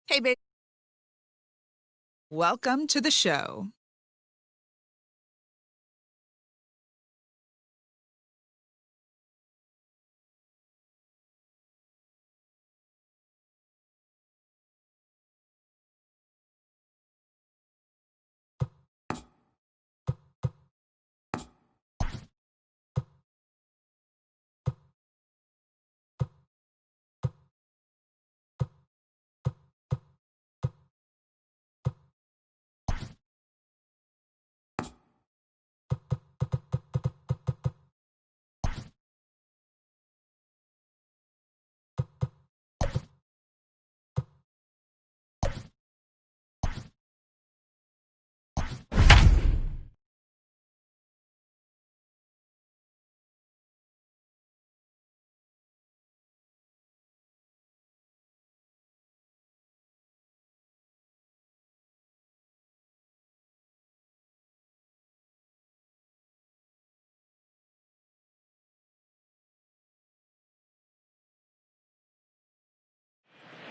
Hey, babe. Welcome to the show.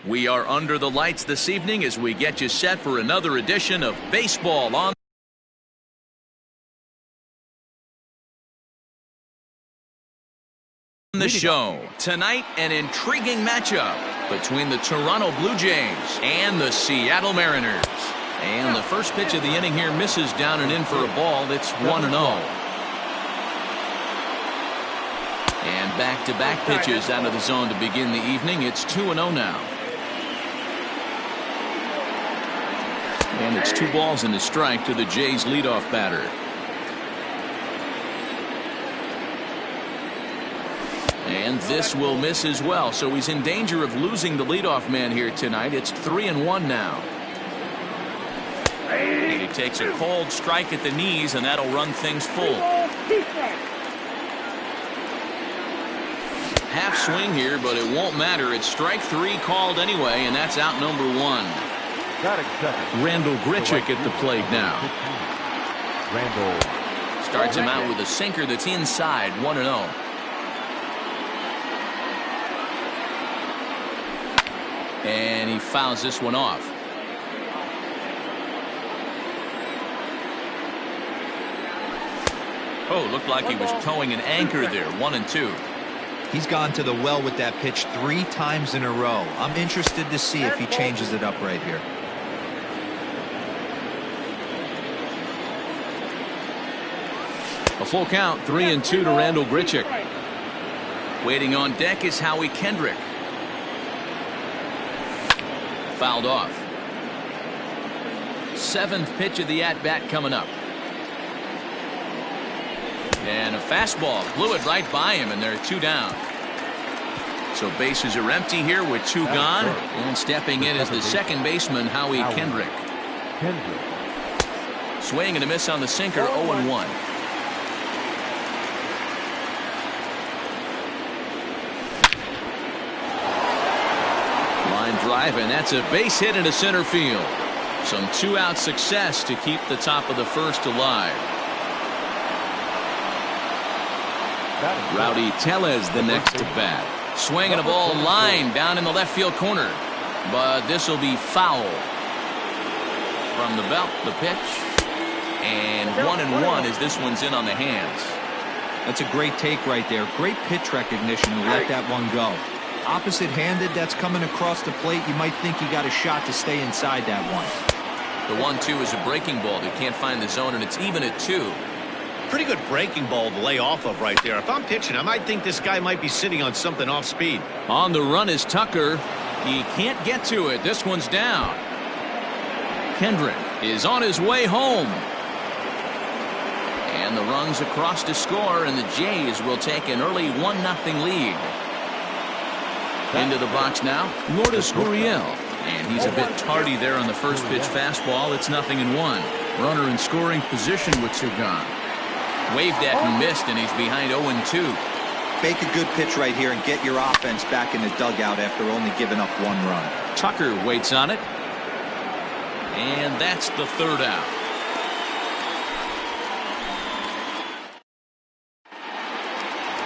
We are under the lights this evening as we get you set for another edition of Baseball on the show. Tonight, an intriguing matchup between the Toronto Blue Jays and the Seattle Mariners. And the first pitch of the inning here misses down and in for a ball. It's 1-0. And back-to-back pitches out of the zone to begin the evening. It's 2-0 now. And it's 2 balls and a strike to the Jays' leadoff batter. And this will miss as well, so he's in danger of losing the leadoff man here tonight. It's 3-1 now. And he takes a cold strike at the knees, and that'll run things full. Half swing here, but it won't matter. It's strike 3 called anyway, and that's out number 1. Randall Grichuk at the plate now. Randall starts him out with a sinker that's inside. 1-0. And he fouls this one off. Oh, looked like he was towing an anchor there. 1-2. He's gone to the well with that pitch 3 times in a row. I'm interested to see if he changes it up right here. A full count, 3-2 to Randall Grichuk. Waiting on deck is Howie Kendrick. Fouled off. 7th pitch of the at-bat coming up. And a fastball blew it right by him, and there are 2 down. So bases are empty here with 2 gone. And stepping in is the second baseman, Howie Kendrick. Swing and a miss on the sinker, 0-1. Line drive, and that's a base hit into center field. Some 2-out success to keep the top of the first alive. Rowdy Tellez the next to bat. Swinging a ball line down in the left field corner. But this will be foul. From the belt, the pitch. And 1-1 as this one's in on the hands. That's a great take right there. Great pitch recognition to let that one go. Opposite-handed, that's coming across the plate. You might think he got a shot to stay inside that one. The 1-2 is a breaking ball that can't find the zone, and it's even at 2. Pretty good breaking ball to lay off of right there. If I'm pitching, I might think this guy might be sitting on something off speed. On the run is Tucker. He can't get to it. This one's down. Kendrick is on his way home. And the runs across to score, and the Jays will take an early 1-0 lead. Into the box now, Lourdes Gurriel. And he's a bit tardy there on the first pitch fastball. It's 0-1. Runner in scoring position with 2 gone. Waved at and missed, and he's behind 0-2. Make a good pitch right here and get your offense back in the dugout after only giving up 1 run. Tucker waits on it. And that's the 3rd out.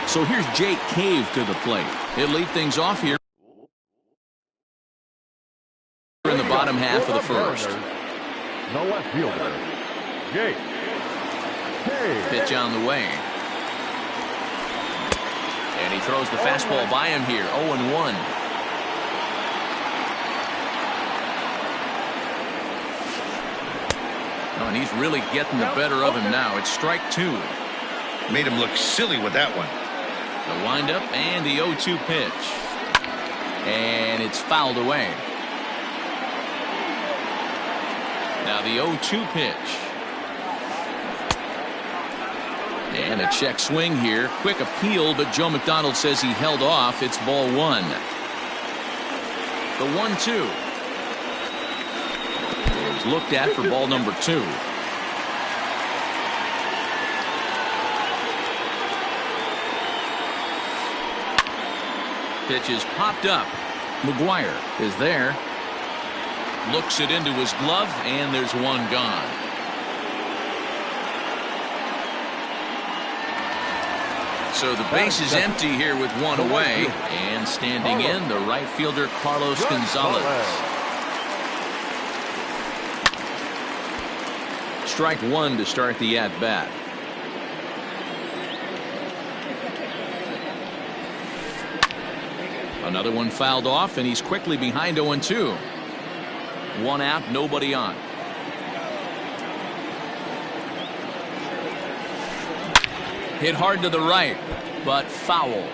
So here's Jake Cave to the plate. He'll lead things off here in the bottom half of the first. The left fielder, Jake. Pitch on the way. And he throws the fastball by him here. 0-1. Oh, and he's really getting the better of him now. It's strike 2. Made him look silly with that one. The windup and the 0-2 pitch. And it's fouled away. Now the 0-2 pitch. And a check swing here. Quick appeal, but Joe McDonald says he held off. It's ball 1. The 1-2. Is looked at for ball number 2. Pitch is popped up. McGuire is there. Looks it into his glove, and there's one gone. So the base is empty here with one away. And standing in, the right fielder, Carlos Gonzalez. Strike 1 to start the at-bat. Another one fouled off, and he's quickly behind 0-2. One out, nobody on. Hit hard to the right, but foul.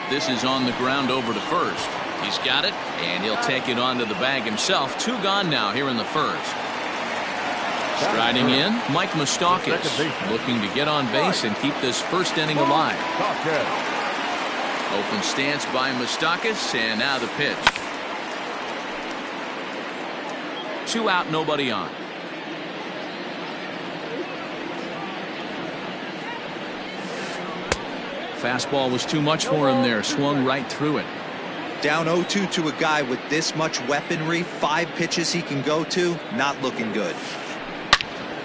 This is on the ground over to first. He's got it, and he'll take it onto the bag himself. 2 gone now here in the first. Striding in, Mike Moustakas, looking to get on base and keep this first inning alive. Open stance by Moustakas, and now the pitch. 2 out, nobody on. Fastball was too much for him there. Swung right through it. Down 0-2 to a guy with this much weaponry, 5 pitches he can go to, not looking good.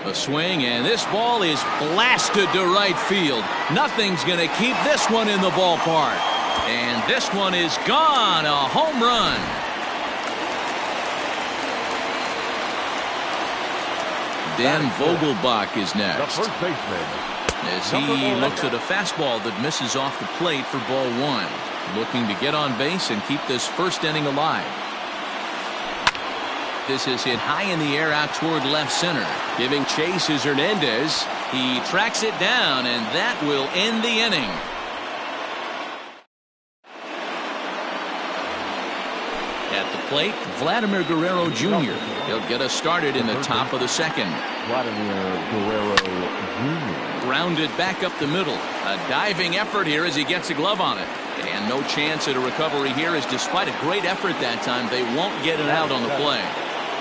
A swing, and this ball is blasted to right field. Nothing's going to keep this one in the ballpark. And this one is gone. A home run. Dan Vogelbach is next. The first baseman. As he looks at a fastball that misses off the plate for ball 1. Looking to get on base and keep this first inning alive. This is hit high in the air out toward left center. Giving chase is Hernandez. He tracks it down, and that will end the inning. At the plate, Vladimir Guerrero Jr. He'll get us started in the top of the second. Vladimir Guerrero Jr. Grounded back up the middle. A diving effort here as he gets a glove on it. And no chance at a recovery here, as despite a great effort that time, they won't get it out on the play.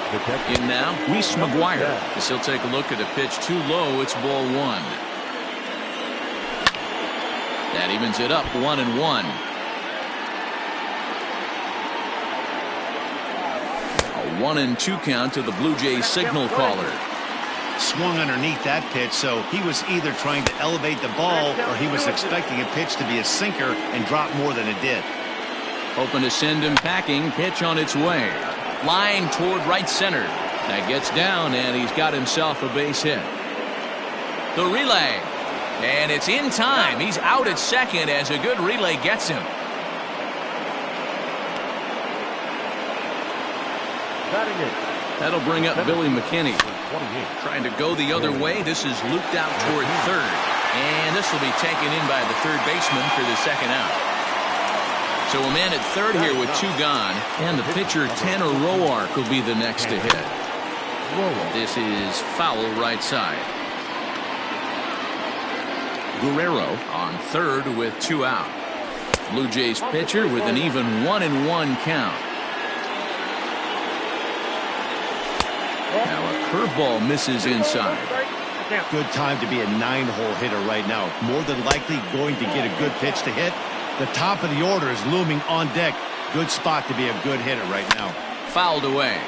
In now, Reese McGuire, as he'll take a look at a pitch too low. It's ball 1. That evens it up 1-1. A 1-2 count to the Blue Jays signal caller. Swung underneath that pitch, so he was either trying to elevate the ball or he was expecting a pitch to be a sinker and drop more than it did. Hoping to send him packing. Pitch on its way. Line toward right center. That gets down, and he's got himself a base hit. The relay. And it's in time. He's out at second as a good relay gets him. That'll bring up Billy McKinney. Trying to go the other way. This is looped out toward third. And this will be taken in by the third baseman for the second out. So a man at third here with 2 gone. And the pitcher, Tanner Roark, will be the next to hit. This is foul right side. Guerrero on third with 2 out. Blue Jays pitcher with an even 1-1 count. Now a curveball misses inside. Good time to be a 9-hole hitter right now. More than likely going to get a good pitch to hit. The top of the order is looming on deck. Good spot to be a good hitter right now. Fouled away.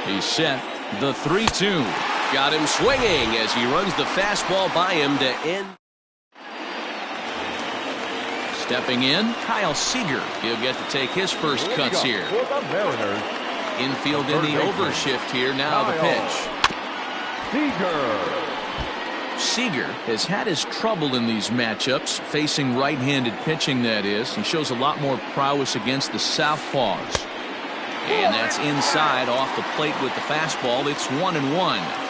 He's set. The 3-2. Got him swinging as he runs the fastball by him to end. Stepping in, Kyle Seager. He'll get to take his first cuts here. For the Mariners, Infield in the overshift here. Now the pitch. Seager has had his trouble in these matchups, facing right-handed pitching, that is, and shows a lot more prowess against the southpaws. And that's inside off the plate with the fastball. It's 1-1.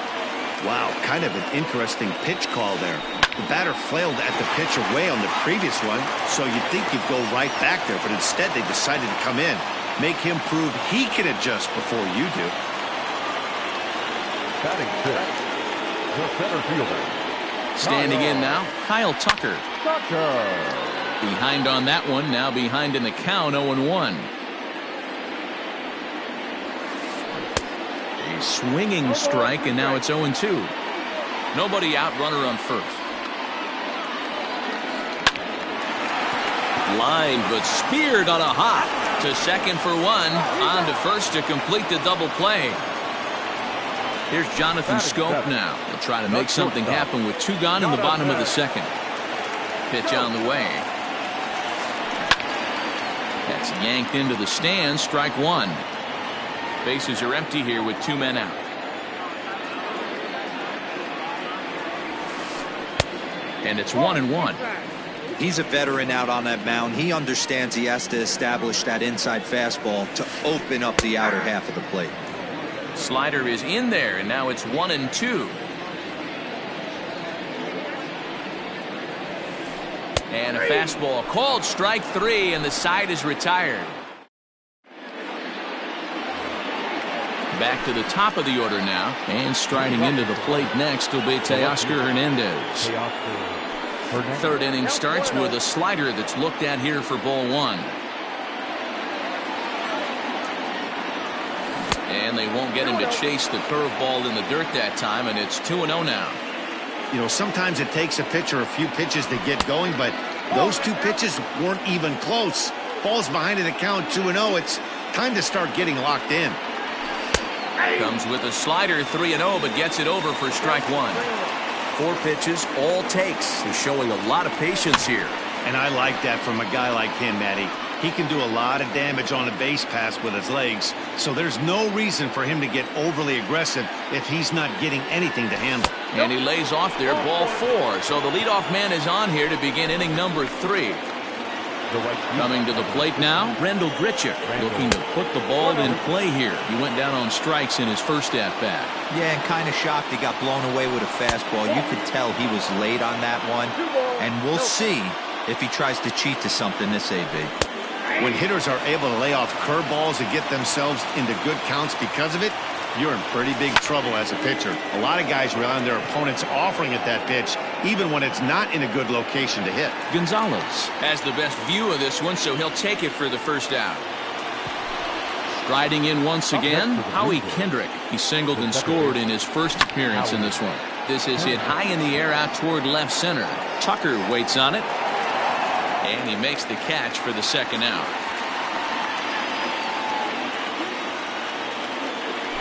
Wow, kind of an interesting pitch call there. The batter flailed at the pitch away on the previous one, so you'd think he'd go right back there, but instead they decided to come in. Make him prove he can adjust before you do. batting fifth, the center fielder. Standing in now, Kyle Tucker. Behind on that one, now behind in the count, 0-1. A swinging strike, and now it's 0-2. Nobody out, runner on first. Line, but speared on a hop. To second for one, on to first to complete the double play. Here's Jonathan Scope now. He'll try to make something happen with two gone in the bottom of the second. Pitch on the way. That's yanked into the stands, strike one. Bases are empty here with two men out. And it's 1-1. He's a veteran out on that mound. He understands he has to establish that inside fastball to open up the outer half of the plate. Slider is in there, and now it's 1-2. And a fastball called strike three, and the side is retired. Back to the top of the order now, and striding into the plate next will be Teoscar Hernandez. Third inning starts with a slider that's looked at here for ball one. And they won't get him to chase the curveball in the dirt that time, and it's 2-0 now. You know, sometimes it takes a pitcher a few pitches to get going, but those two pitches weren't even close. Ball's behind in the count, 2-0. It's time to start getting locked in. Comes with a slider, 3-0, but gets it over for strike one. 4 pitches, all takes. He's showing a lot of patience here. And I like that from a guy like him, Matty. He can do a lot of damage on a base pass with his legs, so there's no reason for him to get overly aggressive if he's not getting anything to handle. And he lays off there, ball 4. So the leadoff man is on here to begin inning number 3. Coming to the plate now, Rendell Grichuk, looking to put the ball in play here. He went down on strikes in his first at-bat. Yeah, and kind of shocked he got blown away with a fastball. You could tell he was late on that one, and we'll see if he tries to cheat to something this AB. When hitters are able to lay off curveballs and get themselves into good counts because of it, you're in pretty big trouble as a pitcher. A lot of guys rely on their opponents offering at that pitch, even when it's not in a good location to hit. Gonzalez has the best view of this one, so he'll take it for the first out. Striding in once again, Howie Kendrick. He singled and scored in his first appearance in this one. This is hit high in the air out toward left center. Tucker waits on it, and he makes the catch for the second out.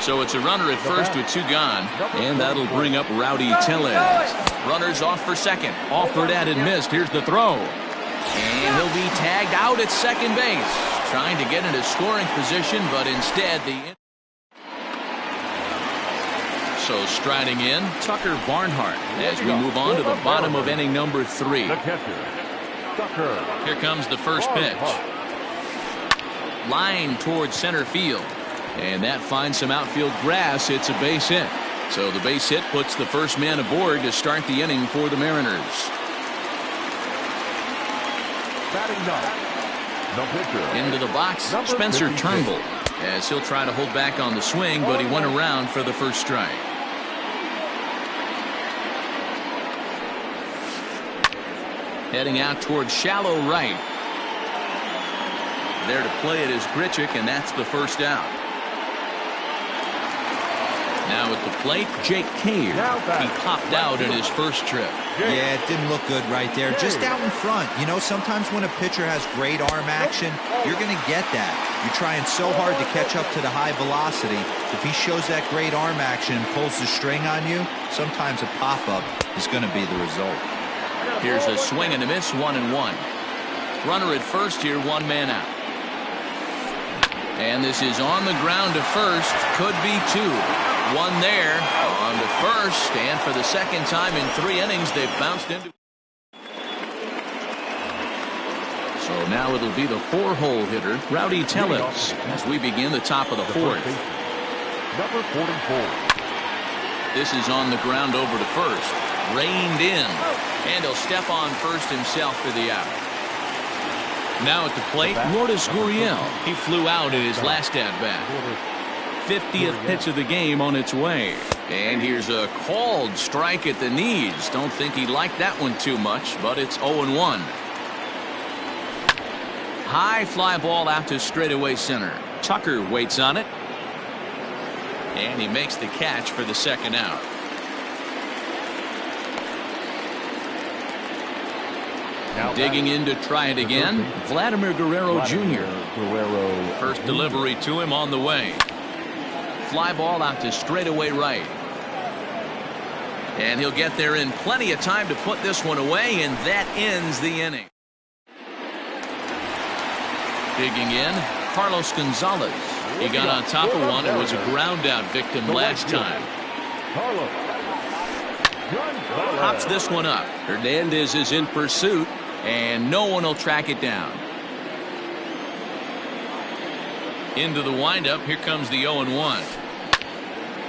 So it's a runner at first with two gone, and that'll bring up Rowdy Tellez. Runners off for second. Offered at and missed. Here's the throw. And he'll be tagged out at second base. Trying to get into scoring position, but instead So striding in, Tucker Barnhart as we move on to the bottom of inning number 3. Here comes the first pitch. Line towards center field. And that finds some outfield grass. It's a base hit. So the base hit puts the first man aboard to start the inning for the Mariners. Into the box, Spencer Turnbull, as he'll try to hold back on the swing, but he went around for the first strike. Heading out towards shallow right. There to play it is Grichuk, and that's the first out. Now at the plate, Jake Cave. He popped out in his first trip. Yeah, it didn't look good right there. Just out in front. You know, sometimes when a pitcher has great arm action, you're going to get that. You're trying so hard to catch up to the high velocity. If he shows that great arm action and pulls the string on you, sometimes a pop-up is going to be the result. Here's a swing and a miss, 1-1. Runner at first here, 1 man out. And this is on the ground to first. Could be 2. 1 there on to first, and for the second time in 3 innings, they've bounced into. So now it'll be the 4-hole hitter, Rowdy Tellez, as we begin the top of the 4th. Number 44. This is on the ground over to first. Reined in, and he'll step on first himself for the out. Now at the plate, Lourdes Gurriel. He flew out in his last at-bat. 50th pitch of the game on its way. And here's a called strike at the knees. Don't think he liked that one too much, but it's 0-1. High fly ball out to straightaway center. Tucker waits on it. And he makes the catch for the second out. Digging in to try it again, Vladimir Guerrero Jr. First delivery to him on the way. Fly ball out to straightaway right. And he'll get there in plenty of time to put this one away, and that ends the inning. Digging in, Carlos Gonzalez. He got on top of one and was a ground out victim last time. Pops this one up. Hernandez is in pursuit, and no one will track it down. Into the windup, here comes the 0-1.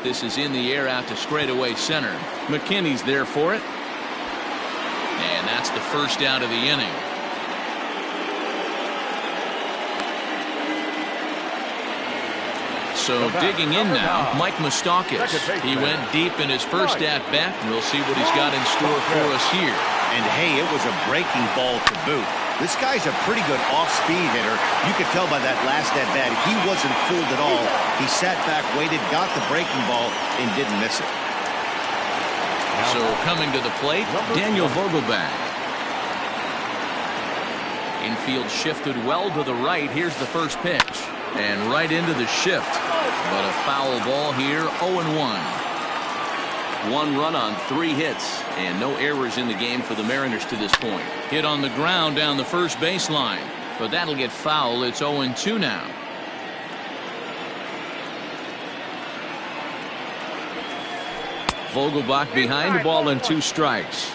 This is in the air out to straightaway center. McKinney's there for it. And that's the first out of the inning. So digging in now, Mike Moustakas. He went deep in his first at-bat, and we'll see what he's got in store for us here. And hey, it was a breaking ball to boot. This guy's a pretty good off-speed hitter. You could tell by that last at-bat he wasn't fooled at all. He sat back, waited, got the breaking ball, and didn't miss it. So coming to the plate, Daniel Vogelbach. Infield shifted well to the right. Here's the first pitch. And right into the shift. But a foul ball here, 0-1. 1 run on 3 hits, and no errors in the game for the Mariners to this point. Hit on the ground down the first baseline, but that'll get foul. It's 0-2 now. Vogelbach behind, the ball and 2 strikes.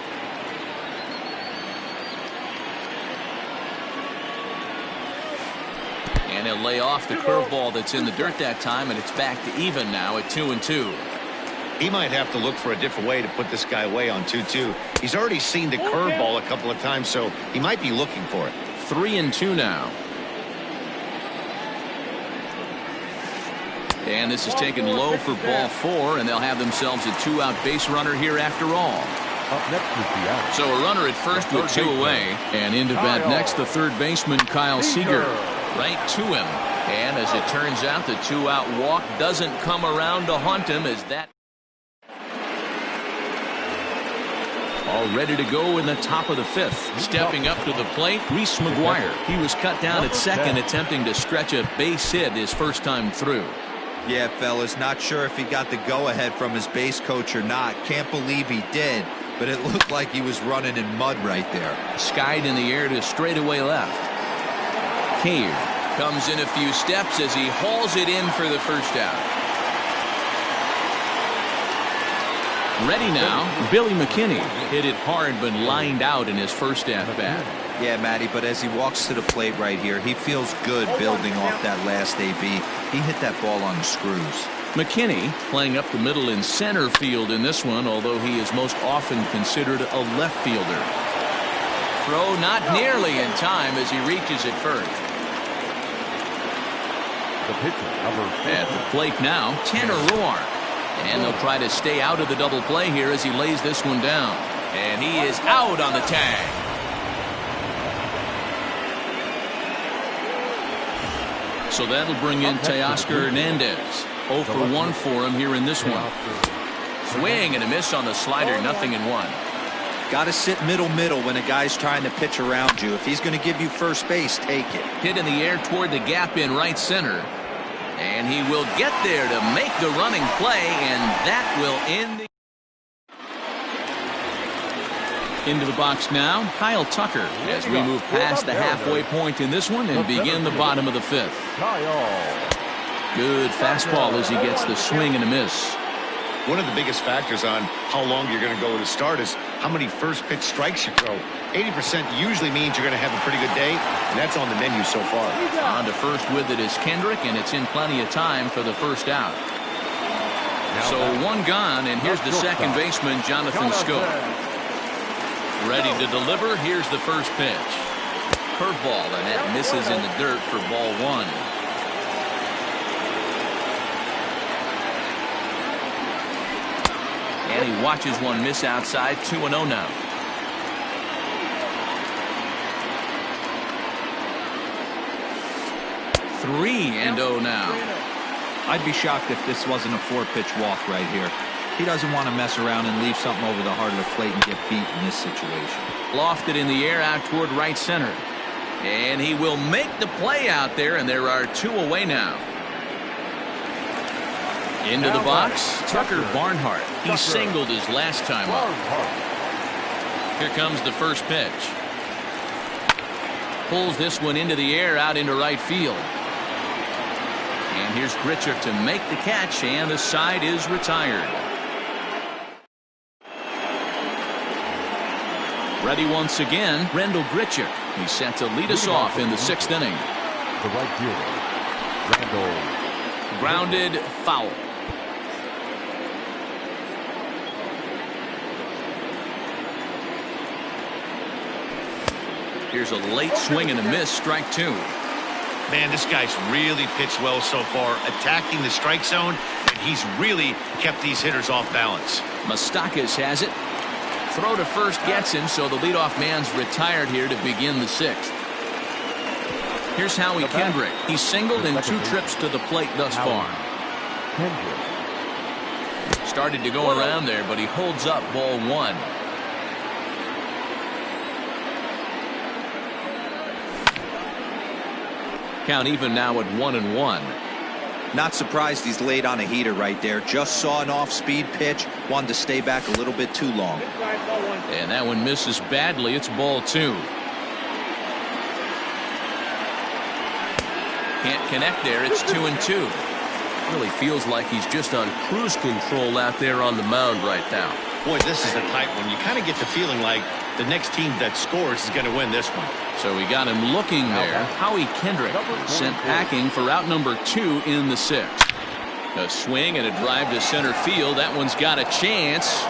And he'll lay off the curveball that's in the dirt that time, and it's back to even now at 2-2. He might have to look for a different way to put this guy away on 2-2. He's already seen the curveball a couple of times, so he might be looking for it. 3-2 now. And this is taken low for ball 4, and they'll have themselves a 2-out base runner here after all. Up next is the out. So a runner at first with 2 away, and into bat next the third baseman Kyle Seager. Right to him, and as it turns out, the 2-out walk doesn't come around to haunt him, as that all ready to go in the top of the 5th. Stepping up to the plate, Reese McGuire. He was cut down at second, attempting to stretch a base hit his first time through. Yeah, fellas, not sure if he got the go-ahead from his base coach or not. Can't believe he did, but it looked like he was running in mud right there. Skied in the air to straightaway left. Cave comes in a few steps as he hauls it in for the first out. Ready now, Billy McKinney. Hit it hard but lined out in his first at-bat. Yeah, Matty, but as he walks to the plate right here, he feels good building off that last AB. He hit that ball on the screws. McKinney playing up the middle in center field in this one, although he is most often considered a left fielder. Throw not nearly in time as he reaches it first. The pitcher, number 50. At the plate now, Tanner Roark. And they'll try to stay out of the double play here as he lays this one down. And he is out on the tag. So that'll bring in Teoscar Hernandez. 0 for 1 for him here in this one. Swing and a miss on the slider, 0-1. Got to sit middle when a guy's trying to pitch around you. If he's going to give you first base, take it. Hit in the air toward the gap in right center. And he will get there to make the running play, and that will end the... Into the box now, Kyle Tucker, as we move past the halfway point in this one and begin the bottom of the fifth. Good fastball as he gets the swing and a miss. One of the biggest factors on how long you're going to go to start is how many first pitch strikes you throw. 80% usually means you're going to have a pretty good day, and that's on the menu so far. On to first with it is Kendrick, and it's in plenty of time for the first out. So one gone, and here's the second baseman, Jonathan Schoop. Ready to deliver. Here's the first pitch. Curveball, and that misses in the dirt for ball one. And he watches one miss outside. 2-0 now. 3-0 now. I'd be shocked if this wasn't a 4-pitch walk right here. He doesn't want to mess around and leave something over the heart of the plate and get beat in this situation. Lofted in the air out toward right center. And he will make the play out there, and there are 2 away now. Into the box, Tucker Barnhart. He singled his last time up. Here comes the first pitch. Pulls this one into the air out into right field. And here's Grichuk to make the catch, and the side is retired. Ready once again, Rendell Grichuk. He's set to lead us off in the 6th inning. The right fielder, Rendell. Grounded, foul. Here's a late swing and a miss, strike 2. Man, this guy's really pitched well so far, attacking the strike zone, and he's really kept these hitters off balance. Moustakas has it. Throw to first gets him, so the leadoff man's retired here to begin the 6th. Here's Howie Kendrick. He's singled in 2 trips to the plate thus far. Started to go around there, but he holds up ball 1. Count even now at 1-1. Not surprised he's laid on a heater right there. Just saw an off-speed pitch. Wanted to stay back a little bit too long. And that one misses badly. It's ball 2. Can't connect there. It's 2-2. Really feels like he's just on cruise control out there on the mound right now. Boy, this is a tight one. You kind of get the feeling like the next team that scores is going to win this one. So we got him looking there. Howie Kendrick sent packing for out number 2 in the 6th. A swing and a drive to center field. That one's got a chance.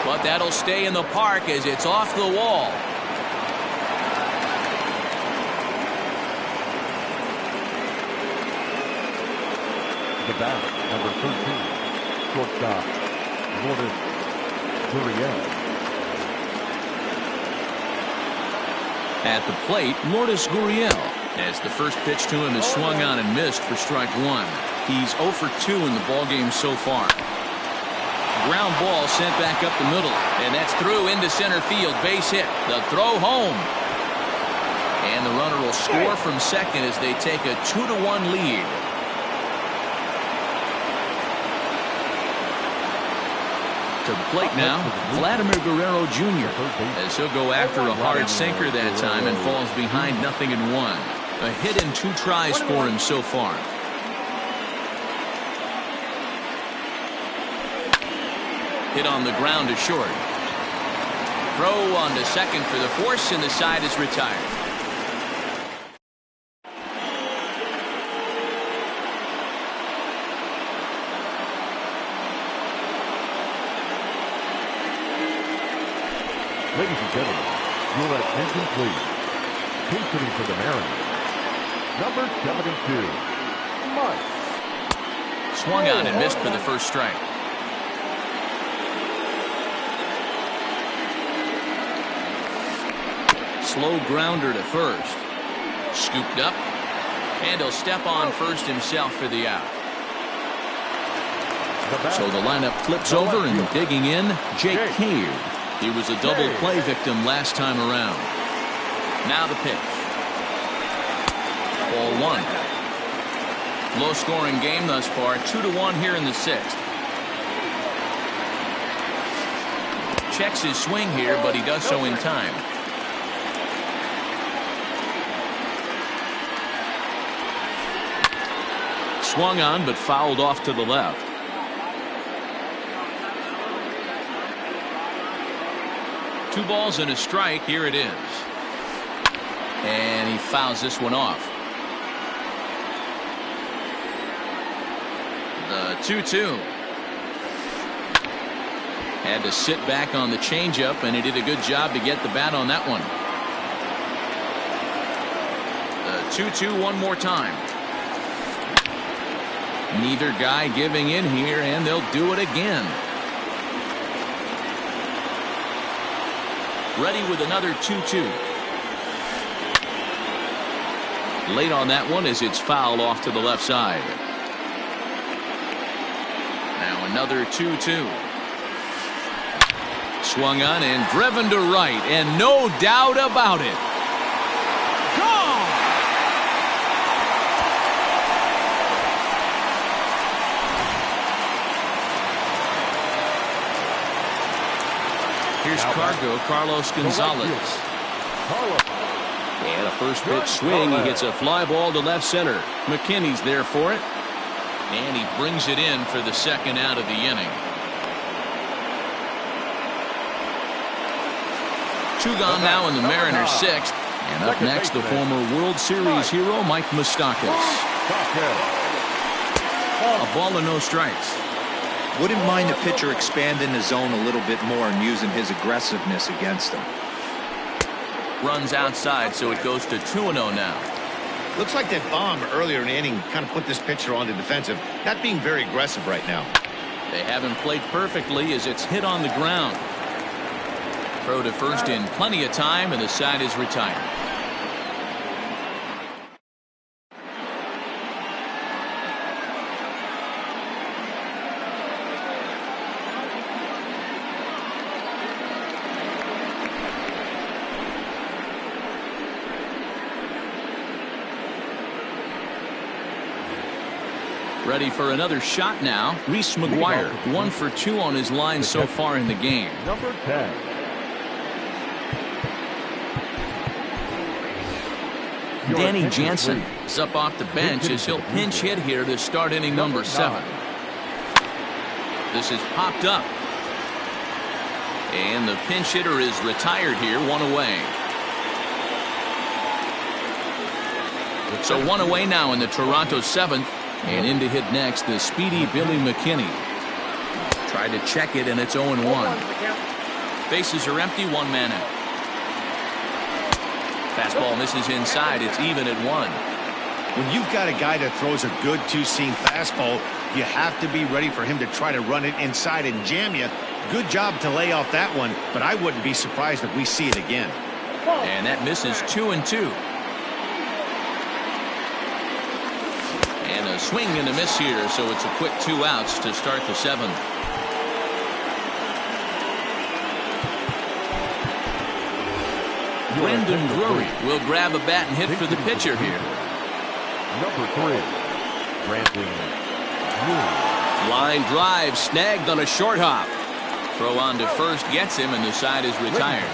But that'll stay in the park as it's off the wall. The bat, number 13, shortstop, Lourdes Gurriel. At the plate, Lourdes Gurriel, as the first pitch to him is swung on and missed for strike 1. He's 0 for 2 in the ballgame so far. Ground ball sent back up the middle, and that's through into center field. Base hit. The throw home. And the runner will score from second as they take a 2-1 lead. To the plate now, Vladimir Guerrero Jr. as he'll go after a hard sinker that time and falls behind 0-1. A hit in 2 tries for him so far. Hit on the ground to short. Throw on to second for the force, and the side is retired. Ladies and gentlemen, your attention please. Pitching for the Mariners, number 72, Mike. Swung on and missed for the first strike. Slow grounder to first. Scooped up. And he'll step on first himself for the out. So the lineup flips over, and digging in, Jake Cave. He was a double play victim last time around. Now the pitch. Ball one. Low scoring game thus far. 2-1 here in the sixth. Checks his swing here, but he does so in time. Swung on, but fouled off to the left. Two balls and a strike. Here it is. And he fouls this one off. The 2-2. Had to sit back on the changeup, and he did a good job to get the bat on that one. The 2-2 one more time. Neither guy giving in here, and they'll do it again. Ready with another 2-2. Late on that one as it's fouled off to the left side. Now another 2-2. Swung on and driven to right, and no doubt about it. Gone! Here's Carlos Gonzalez. And a first pitch swing. He hits a fly ball to left center. McKinney's there for it. And he brings it in for the second out of the inning. Two gone now in the Mariners' sixth. And up next, the former World Series hero, Mike Moustakas. A ball and no strikes. Wouldn't mind the pitcher expanding the zone a little bit more and using his aggressiveness against him. Runs outside, so it goes to 2-0 now. Looks like that bomb earlier in the inning kind of put this pitcher on the defensive. Not being very aggressive right now. They haven't played perfectly as it's hit on the ground. Throw to first in plenty of time, and the side is retired. Ready for another shot now. Reese McGuire, 1 for 2 on his line so far in the game. Number 10. Danny Jansen is up off the bench as he'll pinch hit here to start inning number 7. This is popped up. And the pinch hitter is retired here, 1 away. So 1 away now in the Toronto 7th. And in to hit next, the speedy Billy McKinney. Tried to check it, and it's 0-1. Bases are empty, 1 man out. Fastball misses inside. It's even at 1. When you've got a guy that throws a good two-seam fastball, you have to be ready for him to try to run it inside and jam you. Good job to lay off that one, but I wouldn't be surprised if we see it again. And that misses 2-2. And a swing and a miss here, so it's a quick 2 outs to start the 7th. Brendan Drury will grab a bat and hit for the pitcher here. Number 3. Brandon Drury. Line drive snagged on a short hop. Throw on to first gets him, and the side is retired.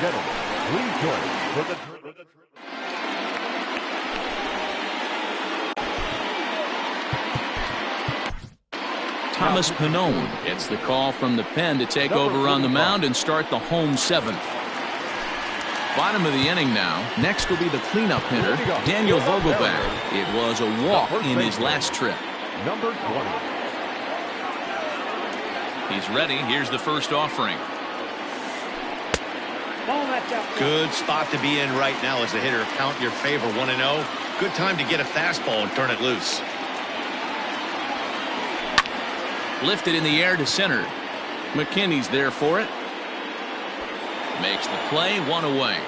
Thomas Pannone gets the call from the pen to take over on the mound and start the home 7th. Bottom of the inning now. Next will be the cleanup hitter, Daniel Vogelbach. It was a walk in his last trip. Number 20. He's ready. Here's the first offering. Good spot to be in right now as a hitter. Count your favor 1-0. Good time to get a fastball and turn it loose. Lifted in the air to center. McKinney's there for it. Makes the play, 1 away.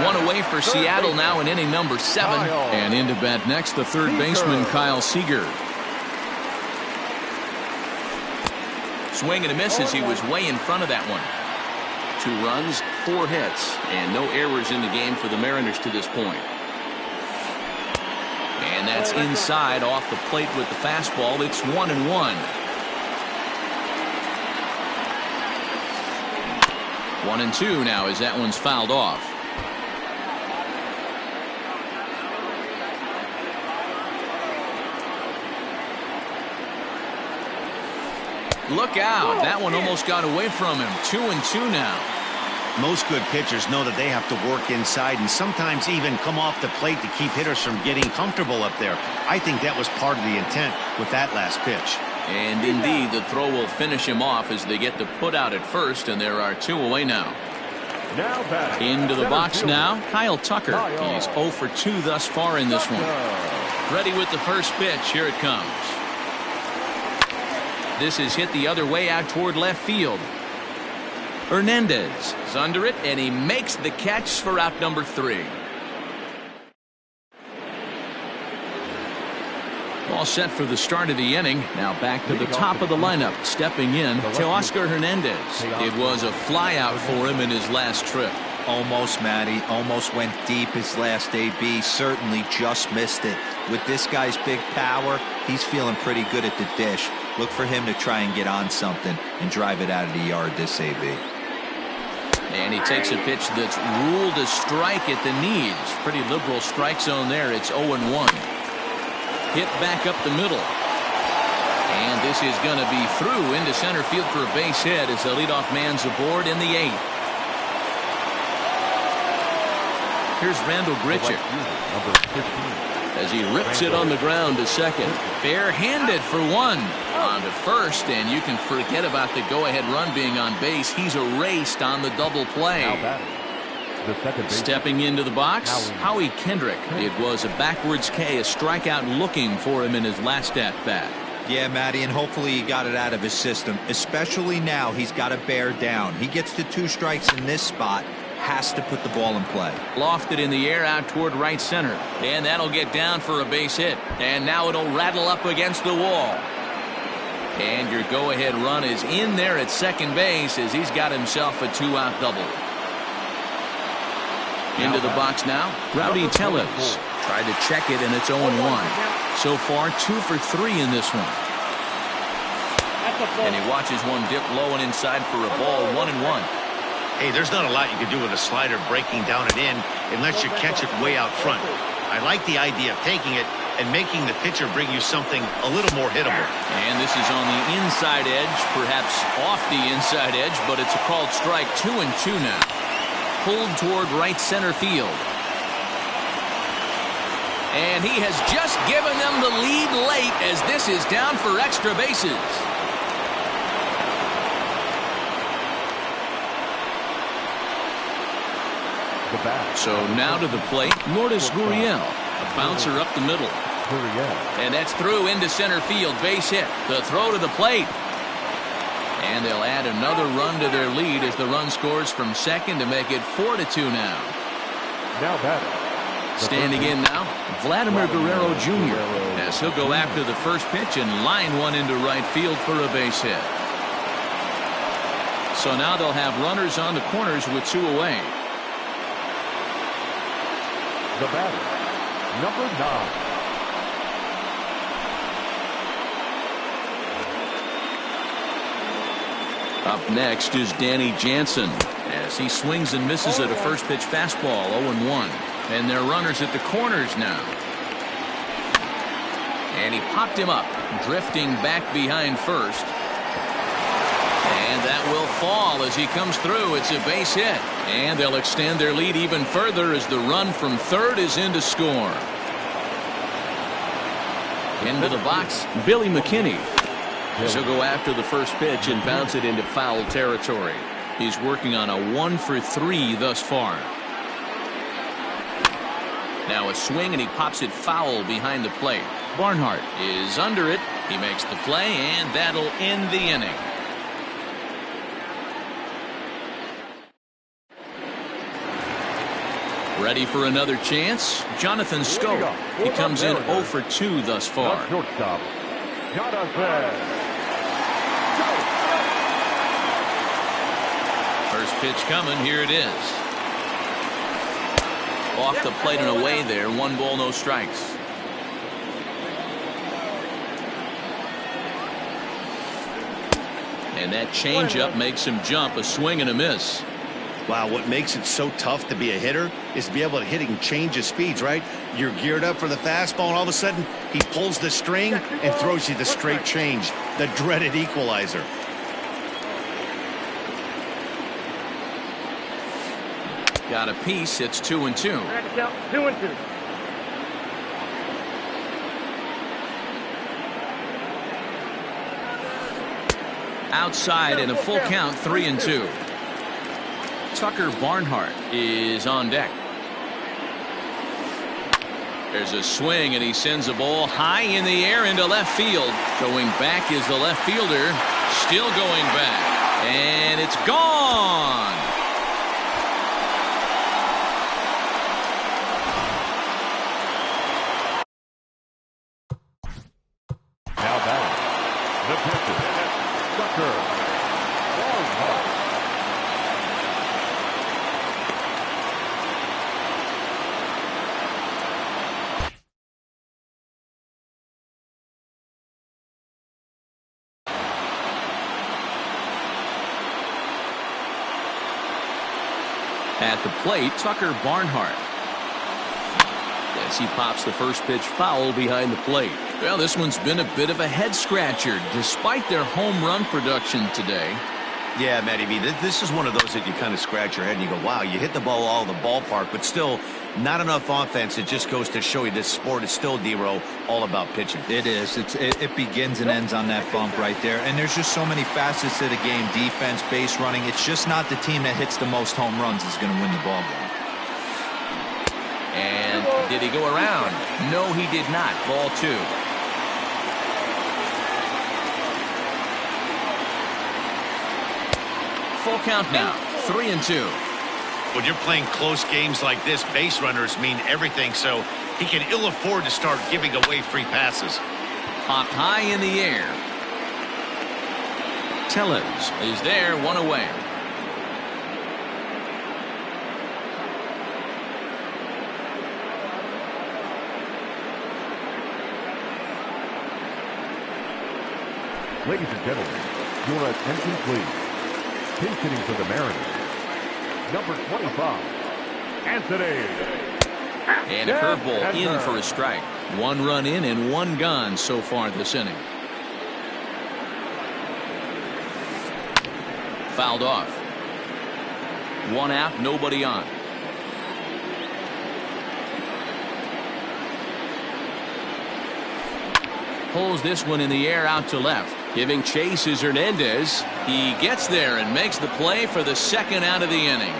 One away for Seattle now in inning number 7. And into bat next, the third baseman, Kyle Seager. Swing and a miss as he was way in front of that one. 2 runs, 4 hits, and no errors in the game for the Mariners to this point. And that's inside off the plate with the fastball. It's 1-1. 1-2 now as that one's fouled off. Look out. That one almost got away from him. 2-2 now. Most good pitchers know that they have to work inside and sometimes even come off the plate to keep hitters from getting comfortable up there. I think that was part of the intent with that last pitch. And indeed, the throw will finish him off as they get the put out at first, and there are 2 away now. Now batting. Into the box now, Kyle Tucker. He's 0 for 2 thus far in this one. Ready with the first pitch. Here it comes. This is hit the other way out toward left field. Hernandez is under it, and he makes the catch for out number 3. All set for the start of the inning. Now back to the top of the lineup. Stepping in, Teoscar Hernandez. It was a flyout for him in his last trip. Almost, Matty. Almost went deep his last AB. Certainly just missed it. With this guy's big power, he's feeling pretty good at the dish. Look for him to try and get on something and drive it out of the yard this AB. And he takes a pitch that's ruled a strike at the knees. Pretty liberal strike zone there. It's 0-1. Hit back up the middle. And this is going to be through into center field for a base hit as the leadoff man's aboard in the 8th. Here's Randall Grichuk as he rips it on the ground to second. Barehanded for 1. On to first, and you can forget about the go-ahead run being on base. He's erased on the double play. Stepping into the box, Howie Kendrick. It was a backwards K, a strikeout looking for him in his last at-bat. Yeah, Matty, and hopefully he got it out of his system. Especially now, he's got to bear down. He gets to 2 strikes in this spot. Has to put the ball in play. Lofted in the air out toward right center. And that'll get down for a base hit. And now it'll rattle up against the wall. And your go-ahead run is in there at second base as he's got himself a 2-out double. Into the box now, Rowdy Tellez. Tried to check it, and it's 0-1. So far, 2 for 3 in this one. And he watches one dip low and inside for a ball. 1-1. Hey, there's not a lot you can do with a slider breaking down and in unless you catch it way out front. I like the idea of taking it and making the pitcher bring you something a little more hittable. And this is on the inside edge, perhaps off the inside edge, but it's a called strike. 2-2 now. Pulled toward right center field. And he has just given them the lead late as this is down for extra bases. So now to the plate, Lourdes Gurriel. A bouncer up the middle. And that's through into center field. Base hit. The throw to the plate. And they'll add another run to their lead as the run scores from second to make it 4-2 now. Now batting. Standing in now, Vladimir Guerrero Jr. as he'll go after the first pitch and line one into right field for a base hit. So now they'll have runners on the corners with 2 away. The batter, number 9. Up next is Danny Jansen as he swings and misses at a first pitch fastball. 0-1. And they're runners at the corners now. And he popped him up, drifting back behind first. And that will fall as he comes through. It's a base hit. And they'll extend their lead even further as the run from third is in to score. Into the box, Billy McKinney. He'll go after the first pitch and bounce it into foul territory. He's working on a 1 for 3 thus far. Now a swing and he pops it foul behind the plate. Barnhart is under it. He makes the play and that'll end the inning. Ready for another chance? Jonathan Schoop. He comes in 0 for 2 thus far. Shortstop, Jonathan. First pitch coming. Here it is. Off the plate and away there. 1 ball, no strikes. And that changeup makes him jump. A swing and a miss. Wow, what makes it so tough to be a hitter is to be able to hit and change his speeds, right? You're geared up for the fastball, and all of a sudden, he pulls the string and throws you the straight change, the dreaded equalizer. Got a piece. It's 2-2. 2-2. Outside in a full count. 3-2. Tucker Barnhart is on deck. There's a swing, and he sends a ball high in the air into left field. Going back is the left fielder. Still going back. And it's gone. Now batting, the pitcher, Tucker Barnhart. At the plate, Tucker Barnhart. As he pops the first pitch foul behind the plate. Well, this one's been a bit of a head-scratcher, despite their home run production today. Yeah, Matty B, this is one of those that you kind of scratch your head and you go, wow, you hit the ball all the ballpark, but still not enough offense. It just goes to show you this sport is still, D-Row, all about pitching. It is. It begins and ends on that bump right there. And there's just so many facets to the game. Defense, base running. It's just not the team that hits the most home runs is going to win the ball game. And did he go around? No, he did not. Ball 2. Full count now. 3-2. When you're playing close games like this, base runners mean everything, so he can ill afford to start giving away free passes. Popped high in the air. Tellez is there, 1 away. Ladies and gentlemen, your attention please. Pinch hitting for the Mariners, number 25, Anthony. And a curveball in for a strike. 1 run in and 1 gone so far this inning. Fouled off. 1 out, nobody on. Pulls this one in the air out to left. Giving chase is Hernandez. He gets there and makes the play for the 2nd out of the inning.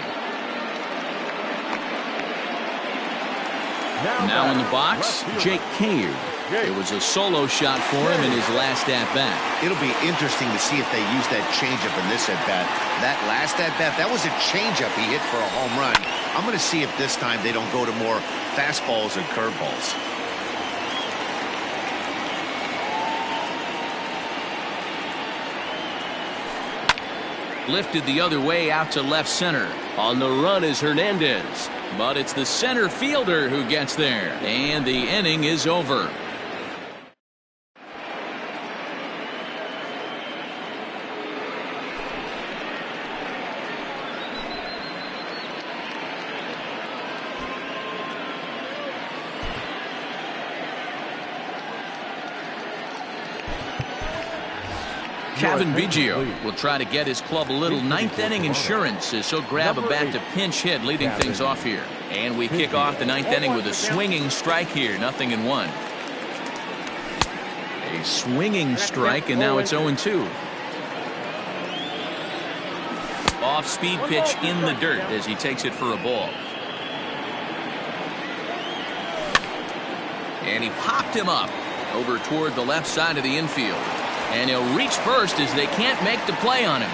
Now in the box, Jake Cave. It was a solo shot for him in his last at-bat. It'll be interesting to see if they use that changeup in this at-bat. That last at-bat, that was a changeup he hit for a home run. I'm going to see if this time they don't go to more fastballs and curveballs. Lifted the other way out to left center. On the run is Hernandez. But it's the center fielder who gets there. And the inning is over. Kevin Biggio will try to get his club a little 9th inning insurance as he'll grab a bat to pinch hit, leading things off here. And we kick off the 9th inning with a swinging strike here, 0-1. A swinging strike, and now it's 0-2. Off-speed pitch in the dirt as he takes it for a ball. And he popped him up over toward the left side of the infield. And he'll reach first as they can't make the play on him.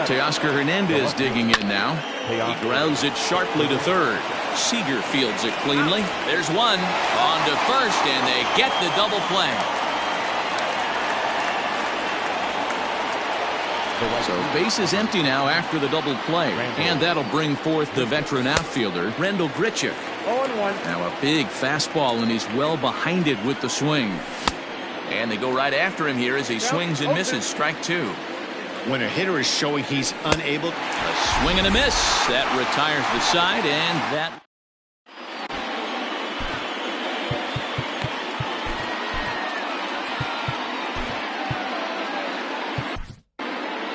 Teoscar Hernandez digging in now. He grounds it sharply to third. Seager fields it cleanly. There's one. On to first, and they get the double play. So base is empty now after the double play. And that'll bring forth the veteran outfielder, Rendell Grichuk. Now a big fastball, and he's well behind it with the swing. And they go right after him here as he swings and misses. Strike two. When a hitter is showing he's unable. A swing and a miss. That retires the side, and that.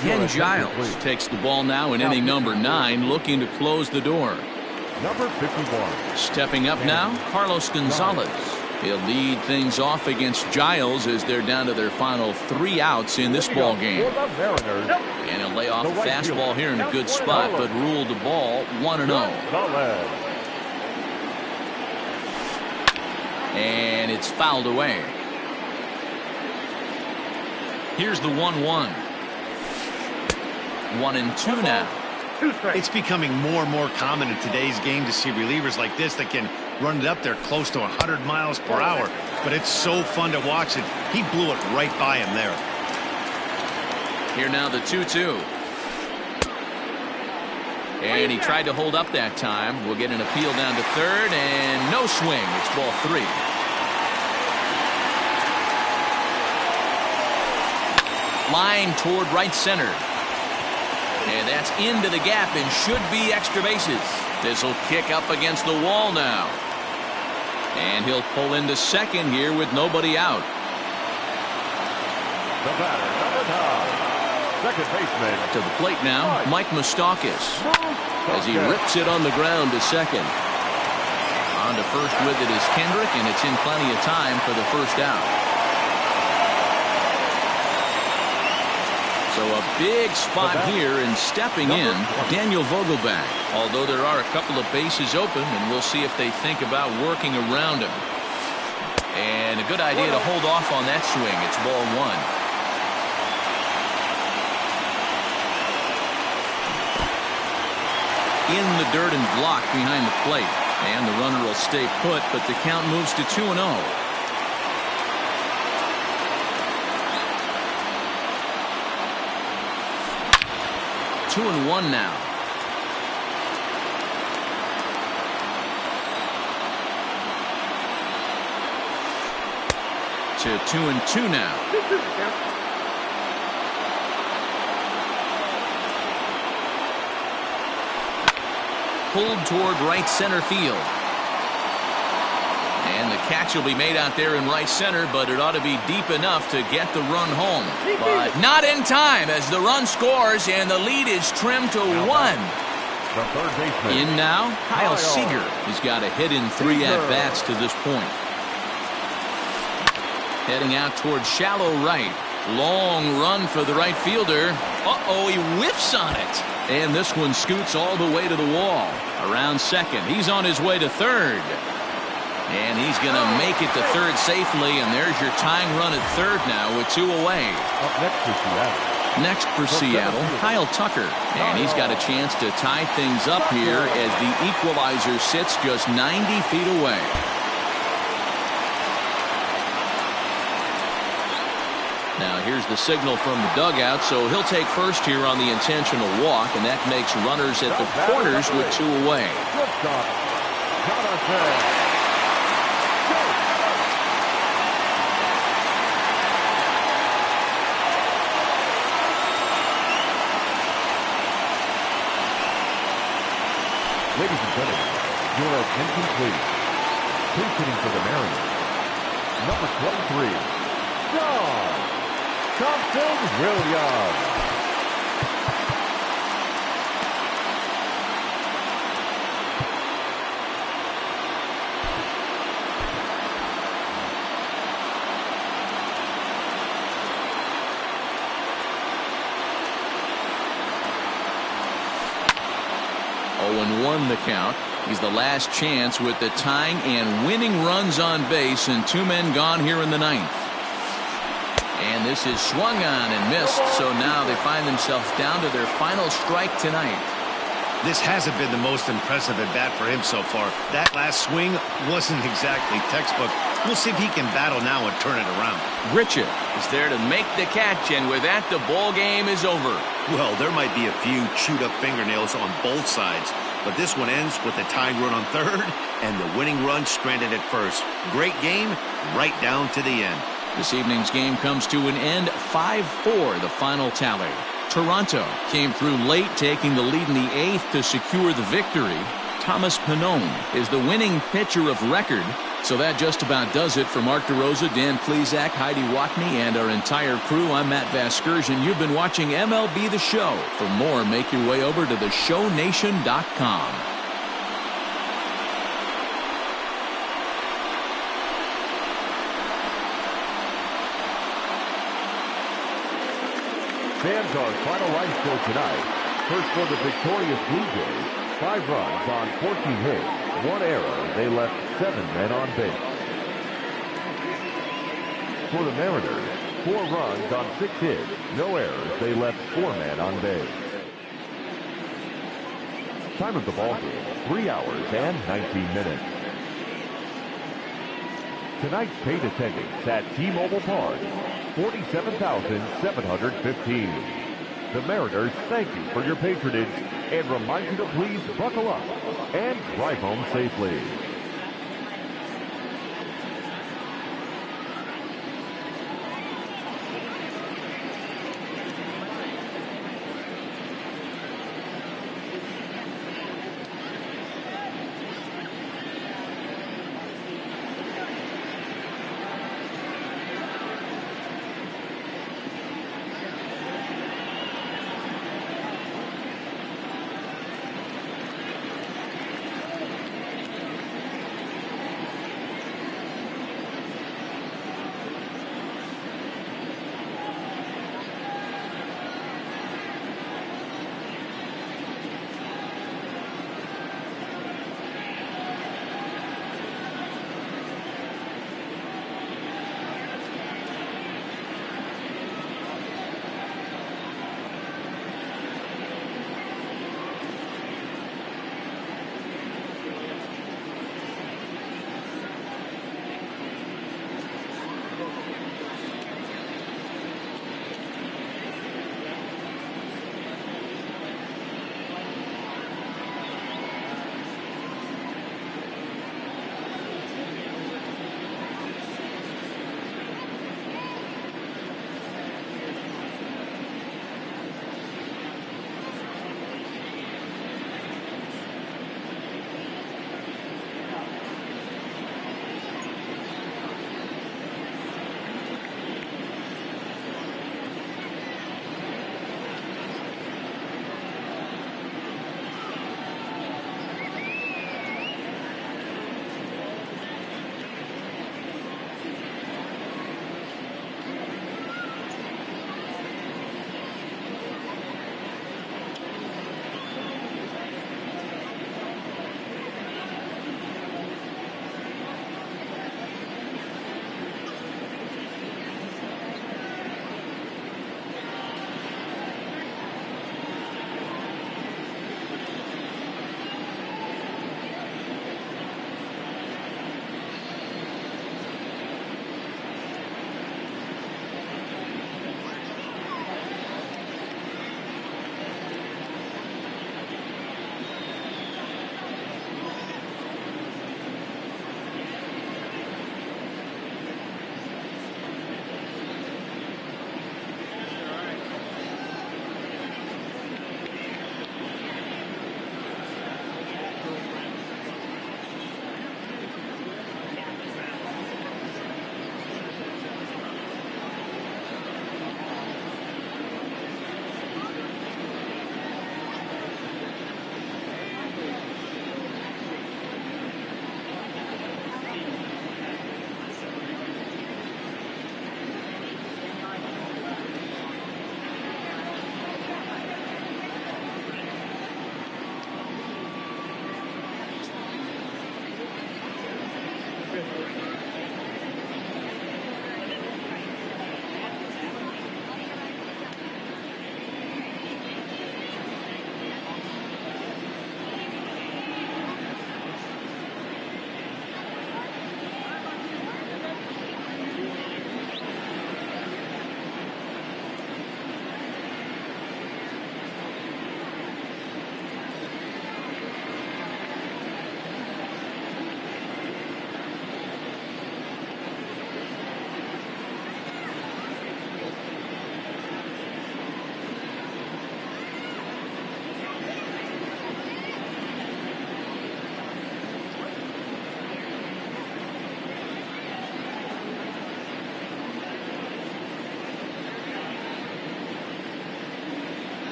Ken Giles takes the ball now in inning number 9, looking to close the door. Number 51. Stepping up now, Carlos Gonzalez. He'll lead things off against Giles as they're down to their final 3 outs in this ball game. And he'll lay off a fastball here in a good spot, but ruled the ball 1-0. And it's fouled away. Here's the 1-1. 1-2 now. It's becoming more and more common in today's game to see relievers like this that can run it up there close to 100 miles per hour. But it's so fun to watch it. He blew it right by him there. Here now the 2-2. And he tried to hold up that time. We'll get an appeal down to third, and no swing. It's ball 3. Line toward right center. And that's into the gap and should be extra bases. This will kick up against the wall now. And he'll pull into second here with nobody out. The batter, number 9. Second baseman. To the plate now, Mike Moustakas. As he rips it on the ground to second. On to first with it is Kendrick, and it's in plenty of time for the first out. So a big spot here, and stepping in, Daniel Vogelback. Although there are a couple of bases open, and we'll see if they think about working around him. And a good idea to hold off on that swing. It's ball 1. In the dirt and blocked behind the plate. And the runner will stay put, but the count moves to 2-0. 2-1 now. To 2-2 now. Pulled toward right center field. And the catch will be made out there in right center, but it ought to be deep enough to get the run home. But not in time as the run scores, and the lead is trimmed to 1. In now, Kyle Seager. He's got a hit in 3 at-bats to this point. Heading out toward shallow right. Long run for the right fielder. Uh-oh, he whiffs on it. And this one scoots all the way to the wall. Around second. He's on his way to third. And he's going to make it to third safely, and there's your tying run at third now with 2 away. Up next for Seattle, Kyle Tucker. And he's got a chance to tie things up here as the equalizer sits just 90 feet away. Now here's the signal from the dugout, so he'll take first here on the intentional walk, and that makes runners at the corners with 2 away. Ladies and gentlemen, your attention please. Pinch hitting for the Mariners. Number 23, John Thompson-Williams. Won the count. He's the last chance with the tying and winning runs on base, and 2 men gone here in the 9th. And this is swung on and missed, so now they find themselves down to their final strike tonight. This hasn't been the most impressive at bat for him so far. That last swing wasn't exactly textbook, We'll see if he can battle now and turn it around. Richard is there to make the catch, and with that, the ball game is over. Well, there might be a few chewed-up fingernails on both sides, but this one ends with a tying run on third and the winning run stranded at first. Great game right down to the end. This evening's game comes to an end, 5-4, the final tally. Toronto came through late, taking the lead in the 8th to secure the victory. Thomas Pannone is the winning pitcher of record. So that just about does it for Mark DeRosa, Dan Plesac, Heidi Watney, and our entire crew. I'm Matt Vasgersian. You've been watching MLB The Show. For more, make your way over to theshownation.com. Fans, our final line score tonight. First for the victorious Blue Jays, 5 runs on 14 hits, 1 error. They left 7 men on base. For the Mariners, 4 runs on 6 hits, no errors. They left 4 men on base. Time of the ball game, 3 hours and 19 minutes. Tonight's paid attendance at T-Mobile Park, 47,715. The Mariners thank you for your patronage and remind you to please buckle up and drive home safely.